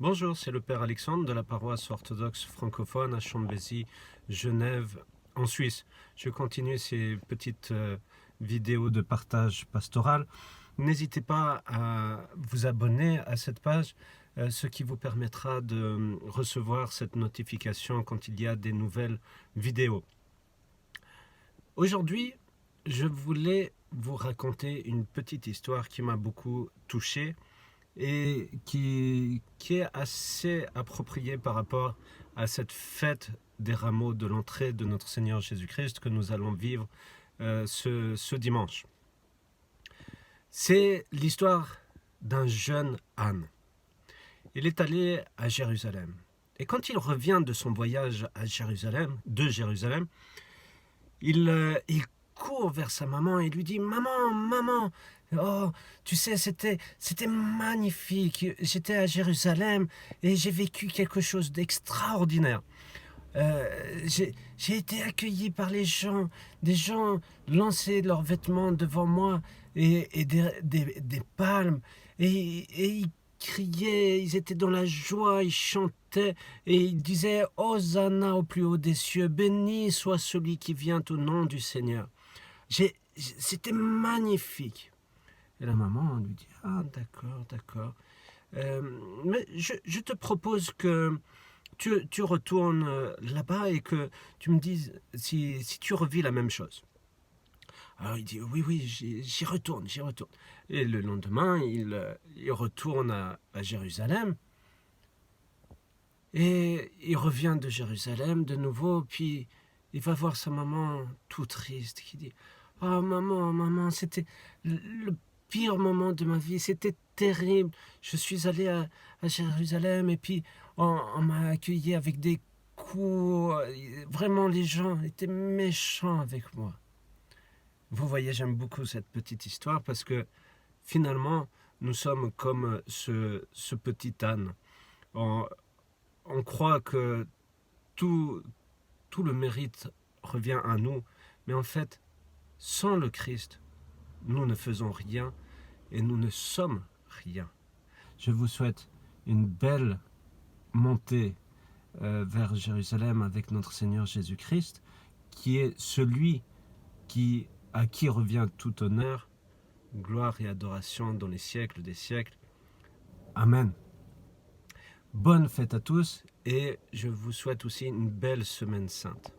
Bonjour, c'est le Père Alexandre de la paroisse orthodoxe francophone à Chambézy, Genève, en Suisse. Je continue ces petites vidéos de partage pastoral. N'hésitez pas à vous abonner à cette page, ce qui vous permettra de recevoir cette notification quand il y a des nouvelles vidéos. Aujourd'hui, je voulais vous raconter une petite histoire qui m'a beaucoup touché et qui est assez approprié par rapport à cette fête des rameaux de l'entrée de notre Seigneur Jésus-Christ que nous allons vivre ce dimanche. C'est l'histoire d'un jeune âne. Il est allé à Jérusalem. Et quand il revient de son voyage à Jérusalem, il court vers sa maman et lui dit « Maman, maman, oh, tu sais, c'était magnifique. J'étais à Jérusalem et j'ai vécu quelque chose d'extraordinaire. J'ai été accueilli par les gens. Des gens lançaient leurs vêtements devant moi et des palmes. Et ils criaient, ils étaient dans la joie, ils chantaient et ils disaient « Hosanna au plus haut des cieux, béni soit celui qui vient au nom du Seigneur. » C'était magnifique. Et la maman lui dit « Ah, d'accord, d'accord. Mais je te propose que tu retournes là-bas et que tu me dises si tu revis la même chose. » Alors il dit « Oui, oui, j'y retourne. » Et le lendemain, il retourne à Jérusalem. Et il revient de Jérusalem de nouveau, puis il va voir sa maman tout triste, qui dit « Oh maman, maman, c'était le pire moment de ma vie, c'était terrible. Je suis allé à Jérusalem et puis on m'a accueilli avec des coups. Vraiment, les gens étaient méchants avec moi. » Vous voyez, j'aime beaucoup cette petite histoire parce que finalement, nous sommes comme ce petit âne. On croit que tout le mérite revient à nous, mais en fait, sans le Christ, nous ne faisons rien et nous ne sommes rien. Je vous souhaite une belle montée vers Jérusalem avec notre Seigneur Jésus-Christ, qui est celui à qui revient tout honneur, gloire et adoration dans les siècles des siècles. Amen. Bonne fête à tous et je vous souhaite aussi une belle semaine sainte.